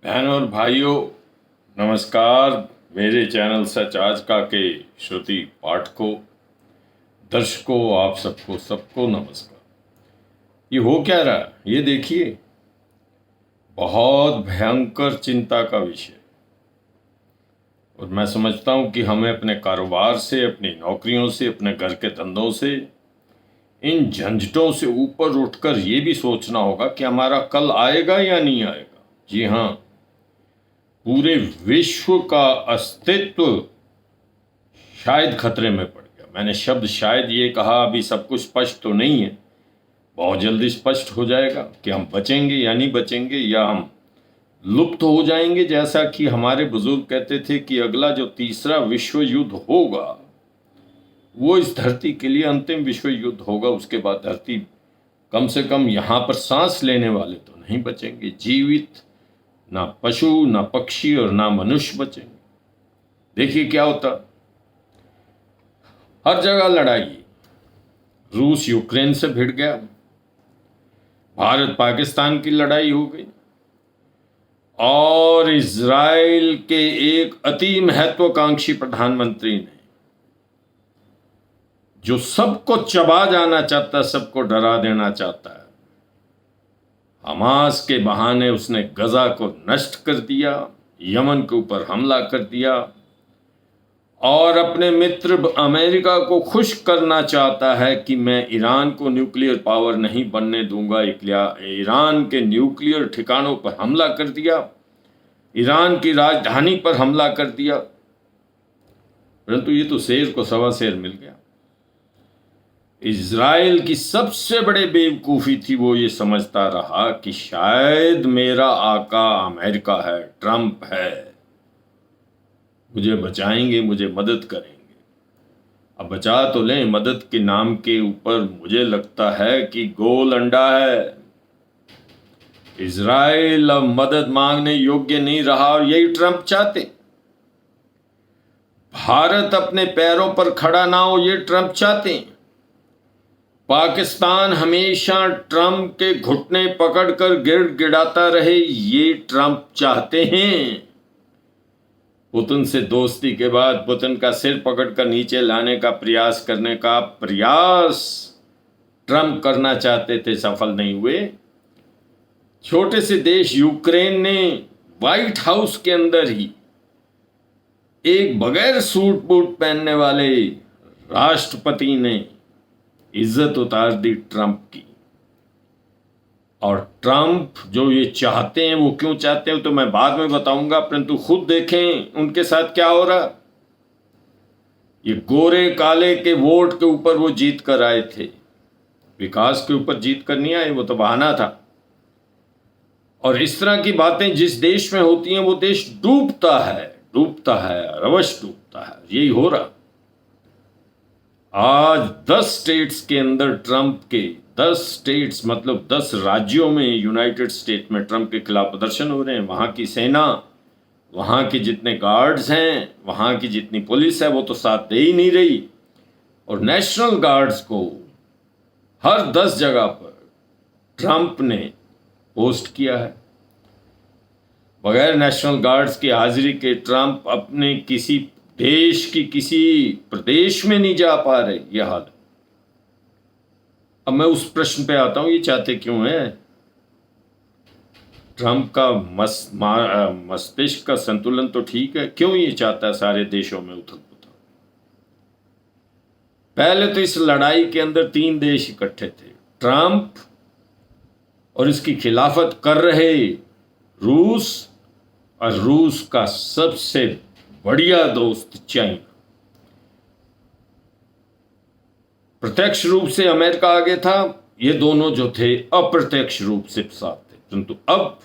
बहनों और भाइयों, नमस्कार। मेरे चैनल सच आज का के श्रुति पाठकों, दर्शकों, आप सबको नमस्कार। ये हो क्या रहा है ये देखिए, बहुत भयंकर चिंता का विषय। और मैं समझता हूं कि हमें अपने कारोबार से, अपनी नौकरियों से, अपने घर के धंधों से, इन झंझटों से ऊपर उठकर ये भी सोचना होगा कि हमारा कल आएगा या नहीं आएगा। जी हाँ, पूरे विश्व का अस्तित्व शायद खतरे में पड़ गया। मैंने शब्द शायद ये कहा, अभी सब कुछ स्पष्ट तो नहीं है, बहुत जल्दी स्पष्ट हो जाएगा कि हम बचेंगे या नहीं बचेंगे, या हम लुप्त हो जाएंगे। जैसा कि हमारे बुजुर्ग कहते थे कि अगला जो तीसरा विश्व युद्ध होगा वो इस धरती के लिए अंतिम विश्व युद्ध होगा। उसके बाद धरती, कम से कम यहाँ पर सांस लेने वाले तो नहीं बचेंगे। जीवित ना पशु, ना पक्षी और ना मनुष्य बचेंगे। देखिए क्या होता, हर जगह लड़ाई। रूस यूक्रेन से भिड़ गया, भारत पाकिस्तान की लड़ाई हो गई, और इजराइल के एक अति महत्वाकांक्षी प्रधानमंत्री ने, जो सबको चबा जाना चाहता, सबको डरा देना चाहता है, हमास के बहाने उसने गजा को नष्ट कर दिया, यमन के ऊपर हमला कर दिया, और अपने मित्र अमेरिका को खुश करना चाहता है कि मैं ईरान को न्यूक्लियर पावर नहीं बनने दूंगा। ईरान के न्यूक्लियर ठिकानों पर हमला कर दिया, ईरान की राजधानी पर हमला कर दिया। परंतु ये तो शेर को सवा शेर मिल गया। इजराइल की सबसे बड़े बेवकूफ़ी थी, वो ये समझता रहा कि शायद मेरा आका अमेरिका है, ट्रंप है, मुझे बचाएंगे, मुझे मदद करेंगे। अब बचा तो लें, मदद के नाम के ऊपर मुझे लगता है कि गोल अंडा है। इजराइल अब मदद मांगने योग्य नहीं रहा, और यही ट्रंप चाहते। भारत अपने पैरों पर खड़ा ना हो, ये ट्रंप चाहते हैं। पाकिस्तान हमेशा ट्रंप के घुटने पकड़कर गिड़गिड़ाता रहे, ये ट्रंप चाहते हैं। पुतिन से दोस्ती के बाद पुतिन का सिर पकड़कर नीचे लाने का प्रयास करने का प्रयास ट्रंप करना चाहते थे, सफल नहीं हुए। छोटे से देश यूक्रेन ने व्हाइट हाउस के अंदर ही एक बगैर सूट बूट पहनने वाले राष्ट्रपति ने इज्जत उतार दी ट्रंप की। और ट्रंप जो ये चाहते हैं, वो क्यों चाहते हैं तो मैं बाद में बताऊंगा, परंतु खुद देखें उनके साथ क्या हो रहा। ये गोरे काले के वोट के ऊपर वो जीत कर आए थे, विकास के ऊपर जीत कर नहीं आए, वो तो बहाना था। और इस तरह की बातें जिस देश में होती हैं, वो देश डूबता है, अवश्य डूबता है। यही हो रहा। आज 10 स्टेट्स के अंदर ट्रंप के 10 स्टेट्स, मतलब 10 राज्यों में, यूनाइटेड स्टेट में ट्रंप के खिलाफ प्रदर्शन हो रहे हैं। वहां की सेना, वहां के जितने गार्ड्स हैं, वहां की जितनी पुलिस है, वो तो साथ दे ही नहीं रही। और नेशनल गार्ड्स को हर 10 जगह पर ट्रंप ने पोस्ट किया है। बगैर नेशनल गार्ड्स की हाजिरी के ट्रंप अपने किसी देश की किसी प्रदेश में नहीं जा पा रहे। यह हाल है। अब मैं उस प्रश्न पे आता हूं, ये चाहते क्यों है? ट्रंप का मस्तिष्क का संतुलन तो ठीक है, क्यों ये चाहता है सारे देशों में उथल पुथल? पहले तो इस लड़ाई के अंदर 3 देश इकट्ठे थे, ट्रंप और इसकी खिलाफत कर रहे रूस, और रूस का सबसे बढ़िया दोस्त चाइना। प्रत्यक्ष रूप से अमेरिका आगे था, ये दोनों जो थे अप्रत्यक्ष रूप से साथ थे। परंतु अब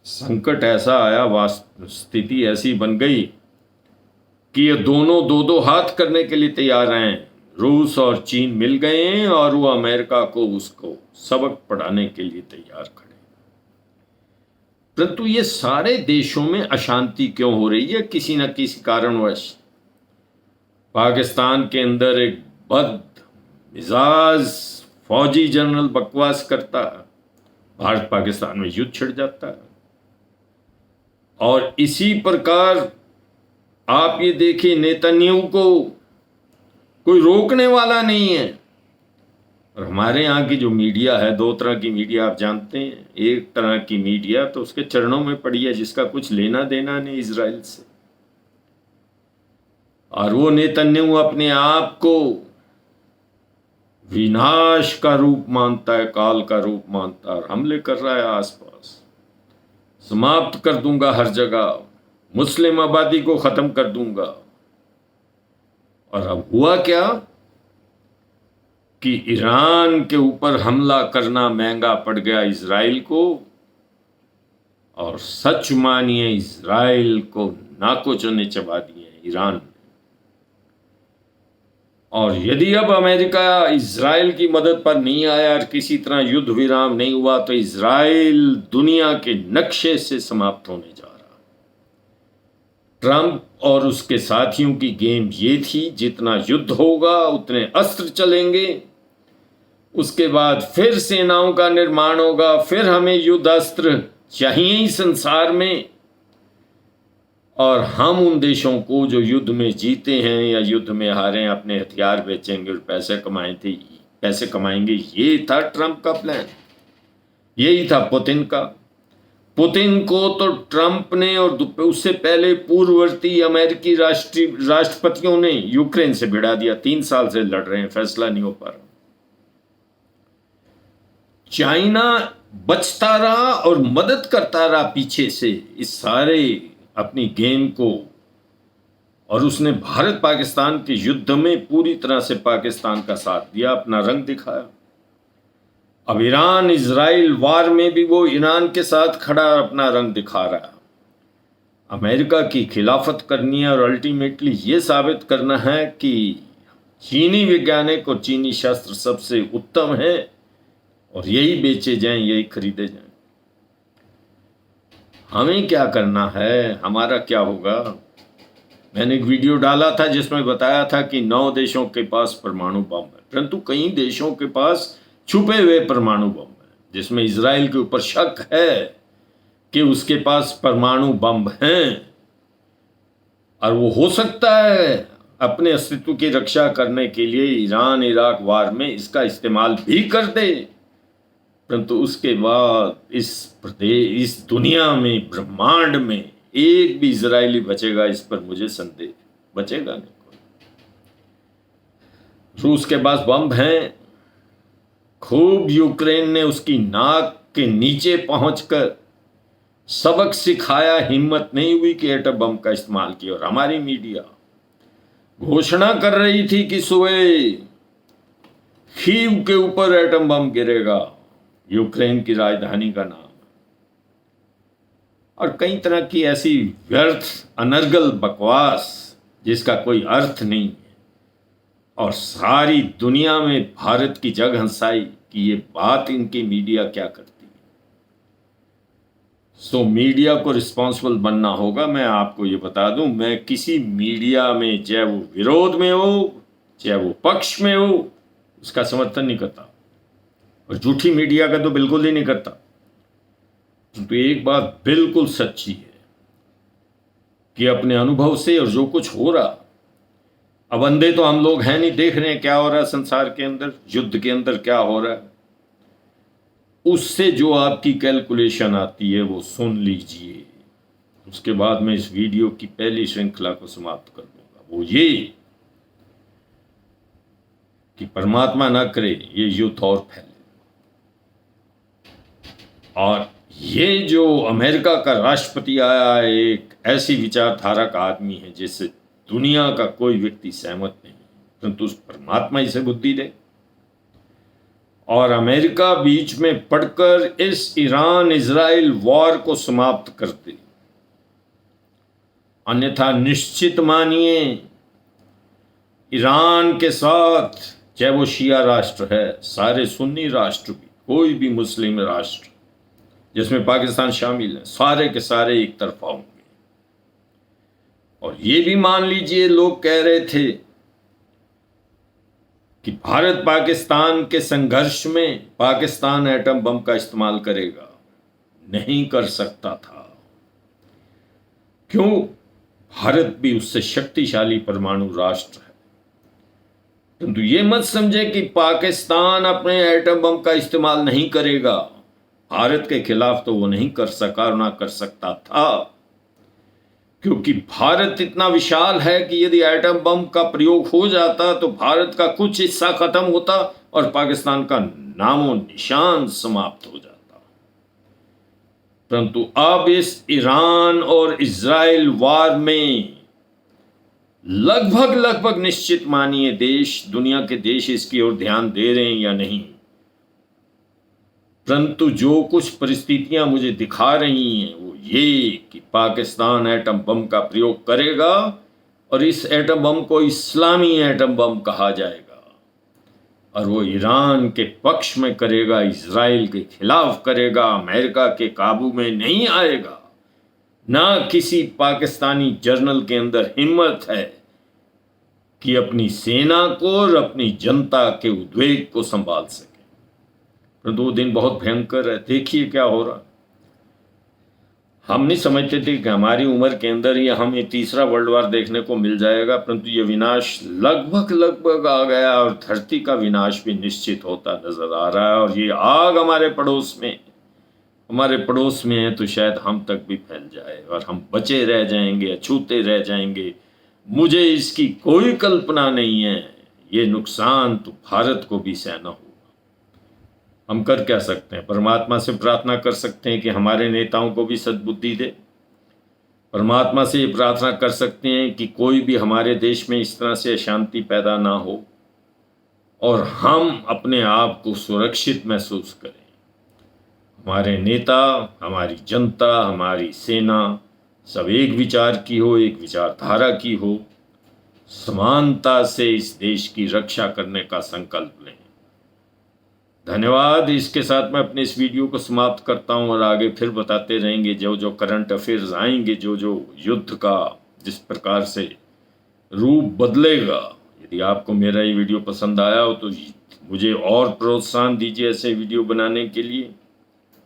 संकट ऐसा आया, स्थिति ऐसी बन गई कि ये दोनों दो हाथ करने के लिए तैयार हैं। रूस और चीन मिल गए हैं, और वो अमेरिका को उसको सबक पढ़ाने के लिए तैयार खड़े। परंतु ये सारे देशों में अशांति क्यों हो रही है? किसी न किसी कारणवश पाकिस्तान के अंदर एक बद मिजाज फौजी जनरल बकवास करता, भारत पाकिस्तान में युद्ध छिड़ जाता है। और इसी प्रकार आप ये देखिए, नेतन्याहू को कोई रोकने वाला नहीं है। और हमारे यहाँ की जो मीडिया है, दो तरह की मीडिया आप जानते हैं। एक तरह की मीडिया तो उसके चरणों में पड़ी है, जिसका कुछ लेना देना नहीं इजराइल से, और वो नेतन्याहू अपने आप को विनाश का रूप मानता है, काल का रूप मानता है, और हमले कर रहा है आसपास। समाप्त कर दूंगा हर जगह, मुस्लिम आबादी को खत्म कर दूंगा। और अब हुआ क्या कि ईरान के ऊपर हमला करना महंगा पड़ गया इजराइल को, और सच मानिए इजराइल को नाको चने चबा दिए ईरान ने। और यदि अब अमेरिका इजराइल की मदद पर नहीं आया और किसी तरह युद्ध विराम नहीं हुआ, तो इजराइल दुनिया के नक्शे से समाप्त होने जा रहा। ट्रंप और उसके साथियों की गेम ये थी, जितना युद्ध होगा उतने अस्त्र चलेंगे, उसके बाद फिर सेनाओं का निर्माण होगा, फिर हमें युद्ध अस्त्र चाहिए ही संसार में, और हम उन देशों को जो युद्ध में जीते हैं या युद्ध में हारे हैं अपने हथियार बेचेंगे और पैसे कमाएंगे। ये था ट्रंप का प्लान, यही था पुतिन का। पुतिन को तो ट्रंप ने और उससे पहले पूर्ववर्ती अमेरिकी राष्ट्रपतियों ने यूक्रेन से भिड़ा दिया। 3 साल से लड़ रहे हैं, फैसला नहीं हो पा रहा। चाइना बचता रहा और मदद करता रहा पीछे से इस सारे अपनी गेम को, और उसने भारत पाकिस्तान के युद्ध में पूरी तरह से पाकिस्तान का साथ दिया, अपना रंग दिखाया। अब ईरान इजराइल वार में भी वो ईरान के साथ खड़ा अपना रंग दिखा रहा है। अमेरिका की खिलाफत करनी है और अल्टीमेटली ये साबित करना है कि चीनी वैज्ञानिक और चीनी शस्त्र सबसे उत्तम है, और यही बेचे जाएं, यही खरीदे जाएं। हमें क्या करना है, हमारा क्या होगा। मैंने एक वीडियो डाला था जिसमें बताया था कि 9 देशों के पास परमाणु बम है, परंतु कई देशों के पास छुपे हुए परमाणु बम है, जिसमें इजराइल के ऊपर शक है कि उसके पास परमाणु बम हैं, और वो हो सकता है अपने अस्तित्व की रक्षा करने के लिए ईरान इराक वार में इसका इस्तेमाल भी कर दे। परंतु उसके बाद इस दुनिया में, ब्रह्मांड में एक भी इजरायली बचेगा, इस पर मुझे संदेह, बचेगा नहीं। रूस के पास बम हैं खूब। यूक्रेन ने उसकी नाक के नीचे पहुंचकर सबक सिखाया, हिम्मत नहीं हुई कि एटम बम का इस्तेमाल किया। और हमारी मीडिया घोषणा कर रही थी कि सुबह कीव के ऊपर एटम बम गिरेगा, यूक्रेन की राजधानी का नाम। और कई तरह की ऐसी व्यर्थ अनर्गल बकवास जिसका कोई अर्थ नहीं है, और सारी दुनिया में भारत की जग हंसाई कि ये बात इनकी मीडिया क्या करती है। सो मीडिया को रिस्पॉन्सिबल बनना होगा। मैं आपको ये बता दूं, मैं किसी मीडिया में, चाहे वो विरोध में हो चाहे वो पक्ष में हो, उसका समर्थन नहीं करता, और झूठी मीडिया का तो बिल्कुल ही नहीं करता। तो एक बात बिल्कुल सच्ची है कि अपने अनुभव से, और जो कुछ हो रहा, अब अंधे तो हम लोग हैं नहीं, देख रहे हैं क्या हो रहा है संसार के अंदर, युद्ध के अंदर क्या हो रहा है। उससे जो आपकी कैलकुलेशन आती है वो सुन लीजिए। उसके बाद मैं इस वीडियो की पहली श्रृंखला को समाप्त कर दूंगा। वो ये कि परमात्मा ना करे ये युद्ध और फैले। और ये जो अमेरिका का राष्ट्रपति आया है, एक ऐसी विचारधारा का आदमी है जिससे दुनिया का कोई व्यक्ति सहमत नहीं, परंतु उस परमात्मा इसे बुद्धि दे। और अमेरिका बीच में पड़कर इस ईरान इजराइल वॉर को समाप्त कर दे, अन्यथा निश्चित मानिए ईरान के साथ, चाहे वो शिया राष्ट्र है, सारे सुन्नी राष्ट्र भी, कोई भी मुस्लिम राष्ट्र जिसमें पाकिस्तान शामिल है, सारे के सारे एक तरफा होंगे। और ये भी मान लीजिए, लोग कह रहे थे कि भारत पाकिस्तान के संघर्ष में पाकिस्तान एटम बम का इस्तेमाल करेगा, नहीं कर सकता था। क्यों? भारत भी उससे शक्तिशाली परमाणु राष्ट्र है। परंतु ये मत समझे कि पाकिस्तान अपने एटम बम का इस्तेमाल नहीं करेगा। भारत के खिलाफ तो वो नहीं कर सका और ना कर सकता था, क्योंकि भारत इतना विशाल है कि यदि एटम बम का प्रयोग हो जाता तो भारत का कुछ हिस्सा खत्म होता और पाकिस्तान का नामो निशान समाप्त हो जाता। परंतु अब इस ईरान और इजराइल वार में लगभग निश्चित मानिए देश, दुनिया के देश इसकी ओर ध्यान दे रहे हैं या नहीं, परंतु जो कुछ परिस्थितियां मुझे दिखा रही हैं वो ये कि पाकिस्तान एटम बम का प्रयोग करेगा और इस एटम बम को इस्लामी एटम बम कहा जाएगा और वो ईरान के पक्ष में करेगा, इजराइल के खिलाफ करेगा, अमेरिका के काबू में नहीं आएगा। ना किसी पाकिस्तानी जर्नल के अंदर हिम्मत है कि अपनी सेना को और अपनी जनता के उद्वेग को संभाल सके। परंतु वो दिन बहुत भयंकर है। देखिए क्या हो रहा। हम नहीं समझते थे कि हमारी उम्र के अंदर ही हमें तीसरा वर्ल्ड वार देखने को मिल जाएगा, परंतु ये विनाश लगभग आ गया और धरती का विनाश भी निश्चित होता नजर आ रहा है। और ये आग हमारे पड़ोस में है तो शायद हम तक भी फैल जाए और हम बचे रह जाएंगे, अछूते रह जाएंगे। मुझे इसकी कोई कल्पना नहीं है। ये नुकसान तो भारत को भी सहना होगा। हम कर क्या सकते हैं? परमात्मा से प्रार्थना कर सकते हैं कि हमारे नेताओं को भी सद्बुद्धि दे। परमात्मा से ये प्रार्थना कर सकते हैं कि कोई भी हमारे देश में इस तरह से अशांति पैदा ना हो और हम अपने आप को सुरक्षित महसूस करें। हमारे नेता, हमारी जनता, हमारी सेना सब एक विचार की हो, एक विचारधारा की हो, समानता से इस देश की रक्षा करने का संकल्प लें। धन्यवाद। इसके साथ मैं अपने इस वीडियो को समाप्त करता हूं और आगे फिर बताते रहेंगे जो जो करंट अफेयर्स आएंगे, जो जो युद्ध का जिस प्रकार से रूप बदलेगा। यदि आपको मेरा ये वीडियो पसंद आया हो तो मुझे और प्रोत्साहन दीजिए ऐसे वीडियो बनाने के लिए।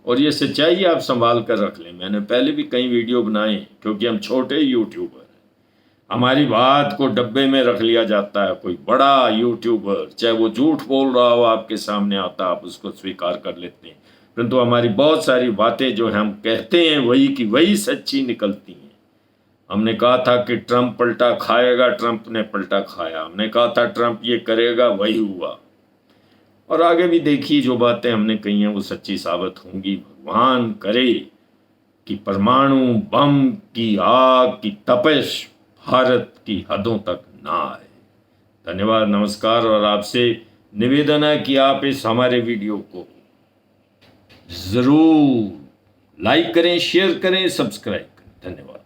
और ये सच्चाई आप संभाल कर रख लें। मैंने पहले भी कई वीडियो बनाए, क्योंकि हम छोटे यूट्यूबर हैं। हमारी बात को डब्बे में रख लिया जाता है। कोई बड़ा यूट्यूबर चाहे वो झूठ बोल रहा हो आपके सामने आता, आप उसको स्वीकार कर लेते हैं, परंतु हमारी बहुत सारी बातें जो हम कहते हैं वही की वही सच्ची निकलती हैं। हमने कहा था कि ट्रंप पलटा खाएगा, ट्रंप ने पलटा खाया। हमने कहा था ट्रंप ये करेगा, वही हुआ। और आगे भी देखिए जो बातें हमने कही हैं वो सच्ची साबित होंगी। भगवान करे कि परमाणु बम की आग की तपिश भारत की हदों तक ना आए। धन्यवाद, नमस्कार। और आपसे निवेदन है कि आप इस हमारे वीडियो को जरूर लाइक करें, शेयर करें, सब्सक्राइब